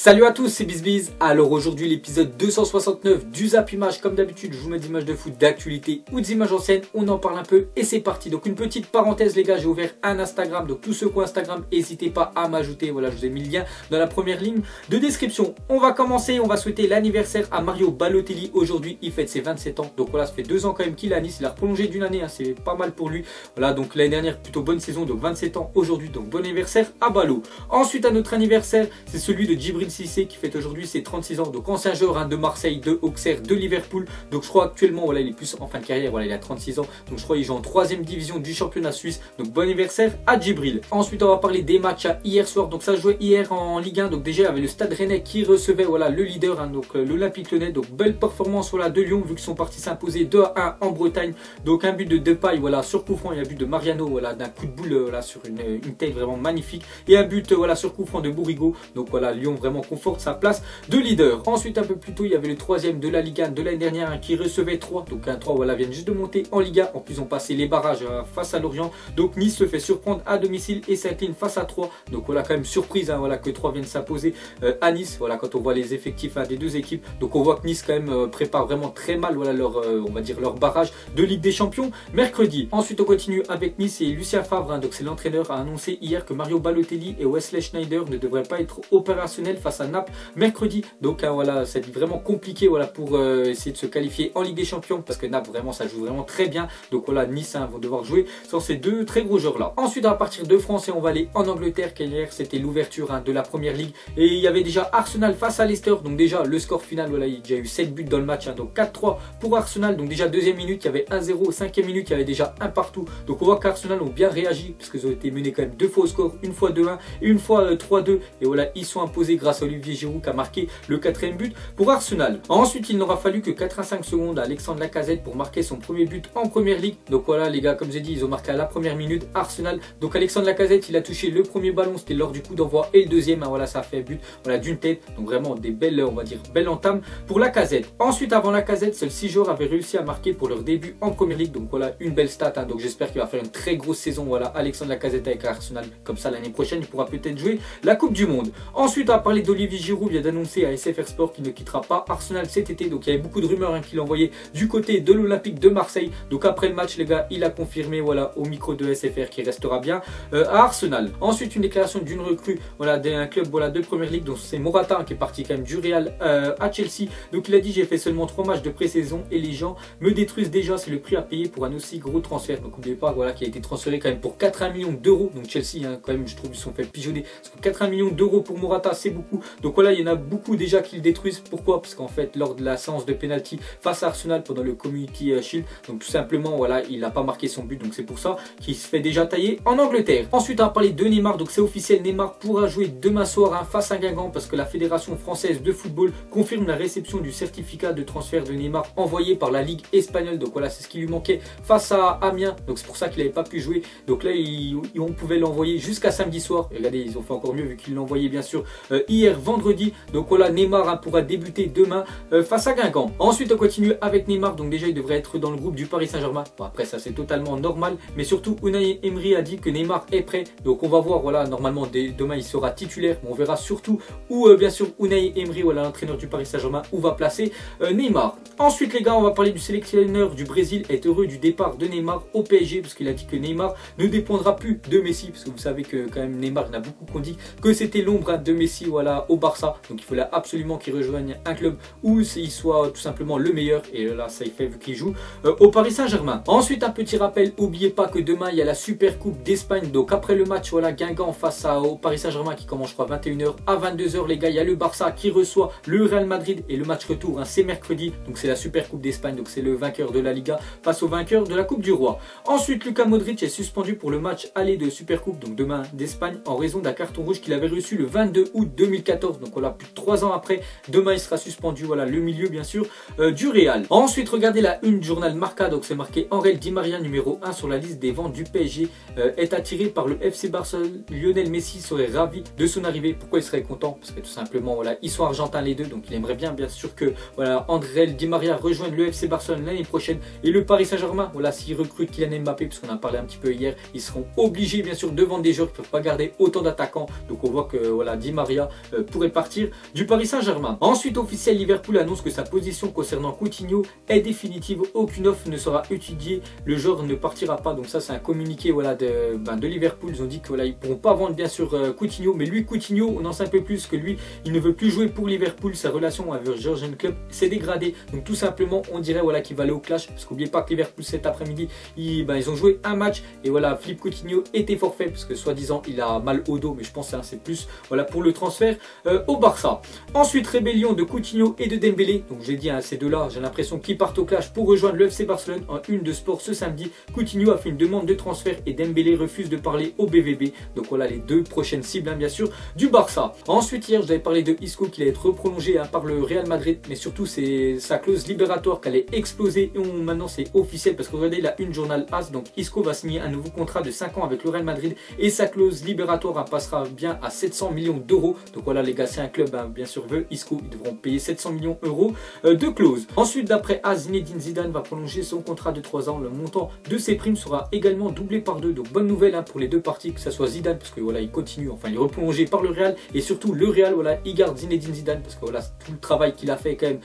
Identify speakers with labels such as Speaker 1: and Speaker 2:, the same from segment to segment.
Speaker 1: Salut à tous, c'est BizBiz. Alors aujourd'hui l'épisode 269 du Zap Image. Comme d'habitude je vous mets des images de foot d'actualité ou des images anciennes. On en parle un peu et c'est parti. Donc une petite parenthèse les gars, j'ai ouvert un Instagram. Donc tous ceux qui ont Instagram, n'hésitez pas à m'ajouter. Voilà, je vous ai mis le lien dans la première ligne de description. On va commencer, on va souhaiter l'anniversaire à Mario Balotelli. Aujourd'hui il fête ses 27 ans. Donc voilà, ça fait 2 ans quand même qu'il est à Nice. Il a prolongé d'une année, hein, c'est pas mal pour lui. Voilà, donc l'année dernière plutôt bonne saison, donc 27 ans aujourd'hui. Donc bon anniversaire à Balo. Ensuite à notre anniversaire, c'est celui de Djibril Cissé qui fête aujourd'hui ses 36 ans, donc ancien joueur de Marseille, de Auxerre, de Liverpool. Donc je crois actuellement voilà, il est plus en fin de carrière, voilà, il a 36 ans, donc je crois qu'il joue en 3e division du championnat suisse. Donc bon anniversaire à Djibril. Ensuite on va parler des matchs à hier soir. Donc ça jouait hier en Ligue 1, donc déjà il y avait le Stade Rennais qui recevait voilà, le leader, hein, donc l'Olympique Lyonnais. Donc belle performance voilà, de Lyon vu qu'ils sont partis s'imposer 2-1 en Bretagne. Donc un but de Depay voilà, sur coup franc, il y a un but de Mariano voilà, d'un coup de boule voilà, sur une tête vraiment magnifique. Et un but voilà, sur coup franc de Bourigo. Donc voilà, Lyon vraiment conforte sa place de leader. Ensuite un peu plus tôt il y avait le 3e de la Ligue 1 de l'année dernière hein, qui recevait 3. Donc un 3 voilà, viennent juste de monter en Ligue 1. En plus on passé les barrages face à Lorient. Donc Nice se fait surprendre à domicile et s'incline face à 3. Donc voilà, quand même surprise hein, voilà, que 3 viennent s'imposer à Nice. Voilà, quand on voit les effectifs hein, des deux équipes. Donc on voit que Nice quand même prépare vraiment très mal voilà, leur, on va dire leur barrage de Ligue des Champions mercredi. Ensuite on continue avec Nice et Lucien Favre hein, donc c'est l'entraîneur, a annoncé hier que Mario Balotelli et Wesley Sneijder ne devraient pas être opérationnels face à Naples mercredi. Donc hein, voilà, c'est vraiment compliqué voilà, pour essayer de se qualifier en Ligue des Champions parce que Naples vraiment ça joue vraiment très bien. Donc voilà, Nice hein, vont devoir jouer sur ces deux très gros joueurs là. Ensuite à partir de France et on va aller en Angleterre car hier c'était l'ouverture hein, de la première ligue et il y avait déjà Arsenal face à Leicester. Donc déjà le score final voilà, il y a déjà eu 7 buts dans le match hein, donc 4-3 pour Arsenal. Donc déjà deuxième minute il y avait 1-0, 5e minute il y avait déjà un partout. Donc on voit qu'Arsenal ont bien réagi parce qu'ils ont été menés quand même 2 fois au score, une fois 2-1 et une fois 3-2 et voilà ils sont imposés grâce à Olivier Giroud qui a marqué le 4e but pour Arsenal. Ensuite il n'aura fallu que 85 secondes à Alexandre Lacazette pour marquer son premier but en première ligue. Donc voilà les gars, comme j'ai dit ils ont marqué à la première minute Arsenal. Donc Alexandre Lacazette il a touché le premier ballon, c'était lors du coup d'envoi et le deuxième hein, voilà ça a fait but voilà, d'une tête. Donc vraiment des belles on va dire belles entames pour Lacazette. Ensuite avant Lacazette seuls 6 joueurs avaient réussi à marquer pour leur début en première ligue. Donc voilà une belle stat hein. Donc j'espère qu'il va faire une très grosse saison voilà Alexandre Lacazette avec Arsenal, comme ça l'année prochaine il pourra peut-être jouer la Coupe du Monde. Ensuite on va parler d'Olivier Giroud, vient d'annoncer à SFR Sport qu'il ne quittera pas Arsenal cet été. Donc il y avait beaucoup de rumeurs hein, qu'il envoyait du côté de l'Olympique de Marseille. Donc après le match les gars il a confirmé voilà au micro de SFR qu'il restera bien à Arsenal. Ensuite une déclaration d'une recrue voilà, d'un club voilà, de première ligue, donc c'est Morata hein, qui est parti quand même du Real à Chelsea. Donc il a dit j'ai fait seulement 3 matchs de pré-saison et les gens me détruisent déjà, c'est le prix à payer pour un aussi gros transfert. Donc n'oubliez pas voilà, qui a été transféré quand même pour 80 millions d'euros. Donc Chelsea hein, quand même je trouve ils sont fait pigeonner parce que 80 millions d'euros pour Morata c'est beaucoup. Donc voilà il y en a beaucoup déjà qui le détruisent. Pourquoi? Parce qu'en fait lors de la séance de penalty face à Arsenal pendant le Community Shield, donc tout simplement voilà il n'a pas marqué son but, donc c'est pour ça qu'il se fait déjà tailler en Angleterre. Ensuite on va parler de Neymar. Donc c'est officiel, Neymar pourra jouer demain soir hein, face à Guingamp parce que la Fédération Française de Football confirme la réception du certificat de transfert de Neymar envoyé par la Ligue espagnole. Donc voilà c'est ce qui lui manquait face à Amiens, donc c'est pour ça qu'il n'avait pas pu jouer. Donc là on pouvait l'envoyer jusqu'à samedi soir et regardez ils ont fait encore mieux vu qu'ils l'ont envoyé bien sûr hier vendredi. Donc voilà Neymar hein, pourra débuter demain face à Guingamp. Ensuite on continue avec Neymar. Donc déjà il devrait être dans le groupe du Paris Saint-Germain. Bon, après ça c'est totalement normal, mais surtout Unai Emery a dit que Neymar est prêt. Donc on va voir voilà, normalement demain il sera titulaire, mais on verra surtout où bien sûr Unai Emery voilà l'entraîneur du Paris Saint-Germain où va placer Neymar. Ensuite les gars on va parler du sélectionneur du Brésil est heureux du départ de Neymar au PSG parce qu'il a dit que Neymar ne dépendra plus de Messi parce que vous savez que quand même Neymar il y en a beaucoup qui ont dit que c'était l'ombre hein, de Messi voilà au Barça. Donc il fallait absolument qu'il rejoigne un club où il soit tout simplement le meilleur et là ça y fait vu qu'il joue au Paris Saint-Germain. Ensuite un petit rappel, n'oubliez pas que demain il y a la Super Coupe d'Espagne. Donc après le match voilà Guingamp face au Paris Saint-Germain qui commence je crois 21h à 22h les gars, il y a le Barça qui reçoit le Real Madrid et le match retour hein, c'est mercredi. Donc c'est la Super Coupe d'Espagne, donc c'est le vainqueur de la Liga face au vainqueur de la Coupe du Roi. Ensuite Luka Modric est suspendu pour le match aller de Super Coupe donc demain d'Espagne en raison d'un carton rouge qu'il avait reçu le 22 août 2014. Donc voilà plus de 3 ans après, demain il sera suspendu voilà le milieu bien sûr du Real. Ensuite regardez la une du journal Marca, donc c'est marqué Angel Di Maria numéro 1 sur la liste des ventes du PSG est attiré par le FC Barcelone. Lionel Messi serait ravi de son arrivée. Pourquoi il serait content? Parce que tout simplement voilà ils sont argentins les deux, donc il aimerait bien sûr que voilà Angel Di Maria rejoigne le FC Barcelone l'année prochaine et le Paris Saint-Germain voilà s'ils recrutent Kylian Mbappé, parce qu'on en a parlé un petit peu hier, ils seront obligés bien sûr de vendre des joueurs, ils ne peuvent pas garder autant d'attaquants. Donc on voit que voilà Di Maria pourrait partir du Paris Saint-Germain. Ensuite, officiel, Liverpool annonce que sa position concernant Coutinho est définitive. Aucune offre ne sera étudiée. Le joueur ne partira pas. Donc ça, c'est un communiqué voilà, de Liverpool. Ils ont dit qu'ils voilà, ne pourront pas vendre bien sûr Coutinho. Mais lui, Coutinho, on en sait un peu plus que lui, il ne veut plus jouer pour Liverpool. Sa relation avec Jurgen Klopp s'est dégradée. Donc tout simplement, on dirait voilà, qu'il va aller au clash. Parce qu'oubliez pas que Liverpool cet après-midi, ils ont joué un match. Et voilà, Philippe Coutinho était forfait. Parce que soi-disant, il a mal au dos. Mais je pense que c'est plus voilà, pour le transfert au Barça. Ensuite, rébellion de Coutinho et de Dembélé. Donc j'ai dit, hein, ces deux-là, j'ai l'impression qu'ils partent au clash pour rejoindre le FC Barcelone. En une de sport ce samedi, Coutinho a fait une demande de transfert et Dembélé refuse de parler au BVB. Donc voilà les deux prochaines cibles, hein, bien sûr, du Barça. Ensuite, hier, je avais parlé de Isco qui allait être reprolongé par le Real Madrid. Mais surtout, c'est sa clause libératoire qui allait exploser. Et maintenant, c'est officiel parce que regardez, il a une journal AS. Donc Isco va signer un nouveau contrat de 5 ans avec le Real Madrid. Et sa clause libératoire passera bien à 700 millions d'euros. Donc voilà les gars, c'est un club, hein, bien sûr, veut Isco. Ils devront payer 700 millions d'euros de clause. Ensuite, d'après AS, Zinedine Zidane va prolonger son contrat de 3 ans. Le montant de ses primes sera également doublé par 2. Donc bonne nouvelle, hein, pour les deux parties, que ce soit Zidane, parce que voilà, il continue, enfin il est reprolongé par le Real. Et surtout le Real, voilà, il garde Zinedine Zidane, parce que voilà, tout le travail qu'il a fait quand même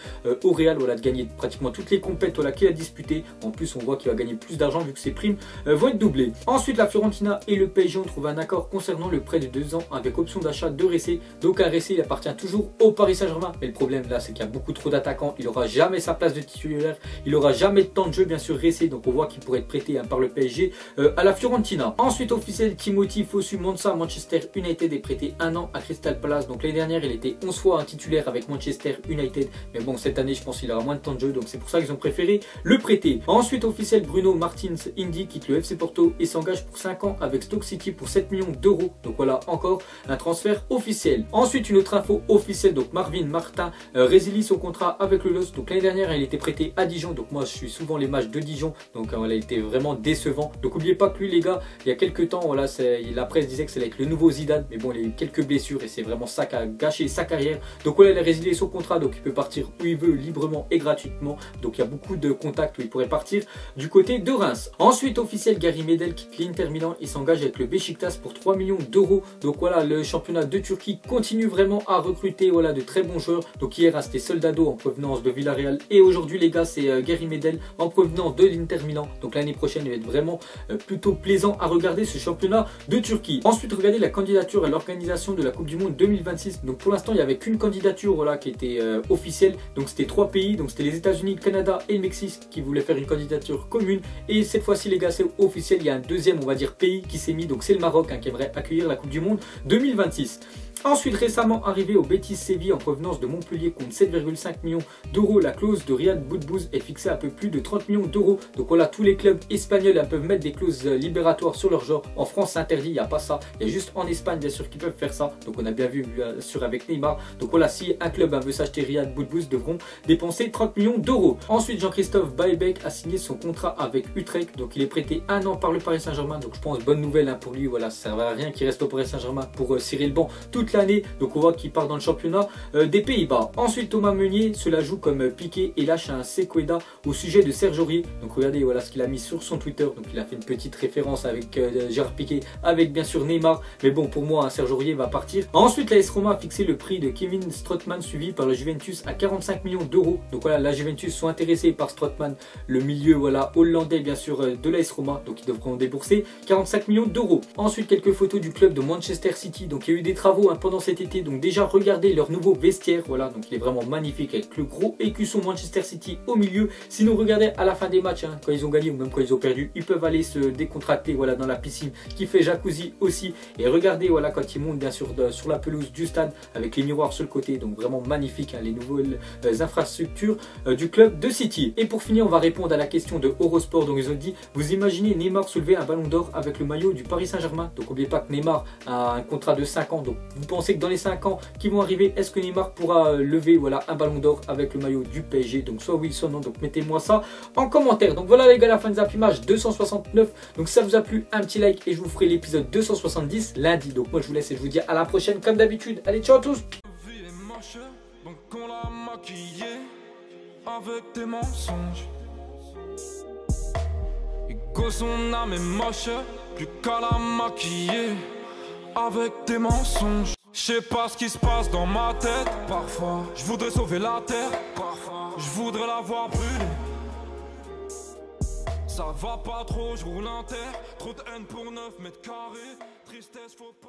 Speaker 1: au Real, voilà, de gagner pratiquement toutes les compètes voilà, qu'il a disputées. En plus, on voit qu'il va gagner plus d'argent vu que ses primes vont être doublées. Ensuite, la Fiorentina et le PSG ont trouvé un accord concernant le prêt de 2 ans avec option d'achat de Ressé. Donc un Ressé, il appartient toujours au Paris Saint-Germain. Mais le problème là, c'est qu'il y a beaucoup trop d'attaquants. Il n'aura jamais sa place de titulaire. Il n'aura jamais de temps de jeu, bien sûr, Ressé. Donc on voit qu'il pourrait être prêté, hein, par le PSG à la Fiorentina. Ensuite, officiel, Timothy Fosu Mensah, Manchester United, est prêté 1 an à Crystal Palace. Donc l'année dernière, il était 11 fois un titulaire avec Manchester United. Mais bon, cette année, je pense qu'il aura moins de temps de jeu. Donc c'est pour ça qu'ils ont préféré le prêter. Ensuite, officiel, Bruno Martins Indi quitte le FC Porto et s'engage pour 5 ans avec Stoke City pour 7 millions d'euros. Donc voilà, encore un transfert officiel. Ensuite, une autre info officielle. Donc Marvin Martin résilie son contrat avec le LOSC. Donc l'année dernière, il était prêté à Dijon. Donc moi, je suis souvent les matchs de Dijon. Donc voilà, il était vraiment décevant. Donc n'oubliez pas que lui, les gars, il y a quelques temps, voilà, la presse disait que ça allait être le nouveau Zidane. Mais bon, il a eu quelques blessures et c'est vraiment ça qui a gâché sa carrière. Donc voilà, il a résilié son contrat. Donc il peut partir où il veut, librement et gratuitement. Donc il y a beaucoup de contacts où il pourrait partir du côté de Reims. Ensuite, officiel, Gary Medel quitte l'Inter Milan. Il s'engage avec le Beşiktaş pour 3 millions d'euros. Donc voilà, le championnat de Turquie continue vraiment à recruter voilà, de très bons joueurs. Donc hier, c'était Soldado en provenance de Villarreal. Et aujourd'hui, les gars, c'est Gary Medel en provenance de l'Inter Milan. Donc l'année prochaine, il va être vraiment plutôt plaisant à regarder ce championnat de Turquie. Ensuite, regardez la candidature à l'organisation de la Coupe du Monde 2026. Donc pour l'instant, il n'y avait qu'une candidature voilà, qui était officielle. Donc c'était 3 pays. Donc c'était les États-Unis, le Canada et le Mexique qui voulaient faire une candidature commune. Et cette fois-ci, les gars, c'est officiel. Il y a un deuxième, on va dire, pays qui s'est mis. Donc c'est le Maroc, hein, qui aimerait accueillir la Coupe du Monde 2026. Ensuite, récemment arrivé au Betis Séville en provenance de Montpellier, compte 7,5 millions d'euros. La clause de Riyad Boudbouz est fixée à un peu plus de 30 millions d'euros. Donc voilà, tous les clubs espagnols peuvent mettre des clauses libératoires sur leur genre. En France, c'est interdit, il n'y a pas ça. Il y a juste en Espagne, bien sûr, qui peuvent faire ça. Donc on a bien vu, bien sûr, avec Neymar. Donc voilà, si un club veut s'acheter Riyad Boudbouz, devront dépenser 30 millions d'euros. Ensuite, Jean-Christophe Baebek a signé son contrat avec Utrecht. Donc il est prêté 1 an par le Paris Saint-Germain. Donc je pense, bonne nouvelle, hein, pour lui. Voilà, ça ne sert à rien qu'il reste au Paris Saint-Germain pour cirer le banc toute l'année. Donc on voit qu'il part dans le championnat des Pays-Bas. Ensuite, Thomas Meunier se la joue comme Piqué et lâche un Sequeda au sujet de Serge Aurier. Donc regardez voilà ce qu'il a mis sur son Twitter. Donc il a fait une petite référence avec Gérard Piqué, avec bien sûr Neymar. Mais bon, pour moi, hein, Serge Aurier va partir. Ensuite, l'AS Roma a fixé le prix de Kevin Strootman suivi par le Juventus à 45 millions d'euros. Donc voilà, la Juventus sont intéressés par Strootman, le milieu voilà hollandais bien sûr de l'AS Roma. Donc ils devront débourser 45 millions d'euros. Ensuite, quelques photos du club de Manchester City. Donc il y a eu des travaux, hein, pendant cet été. Donc déjà, regardez leur nouveau vestiaire. Voilà, donc il est vraiment magnifique avec le gros écusson Manchester City au milieu. Sinon, regardez à la fin des matchs, hein, quand ils ont gagné ou même quand ils ont perdu, ils peuvent aller se décontracter voilà, dans la piscine qui fait jacuzzi aussi. Et regardez voilà, quand ils montent bien sûr sur la pelouse du stade avec les miroirs sur le côté. Donc vraiment magnifique, hein, les nouvelles infrastructures du club de City. Et pour finir, on va répondre à la question de Eurosport. Donc ils ont dit, vous imaginez Neymar soulever un ballon d'or avec le maillot du Paris Saint-Germain? Donc n'oubliez pas que Neymar a un contrat de 5 ans. Donc vous pensez que dans les 5 ans qui vont arriver, est-ce que Neymar pourra lever voilà, un ballon d'or avec le maillot du PSG? Donc soit oui, soit non. Donc mettez-moi ça en commentaire. Donc voilà les gars, la fin des Zappimage 269. Donc si ça vous a plu, un petit like et je vous ferai l'épisode 270 lundi. Donc moi je vous laisse et je vous dis à la prochaine comme d'habitude. Allez, ciao à tous.
Speaker 2: Donc on l'a maquillé avec des mensonges. Et que son âme est moche, plus qu'à la maquiller avec des mensonges. Je sais pas ce qui se passe dans ma tête. Parfois, je voudrais sauver la terre. Parfois, je voudrais la voir brûler. Ça va pas trop, je roule un terre. Trop de haine pour 9 mètres carrés. Tristesse, faut pas.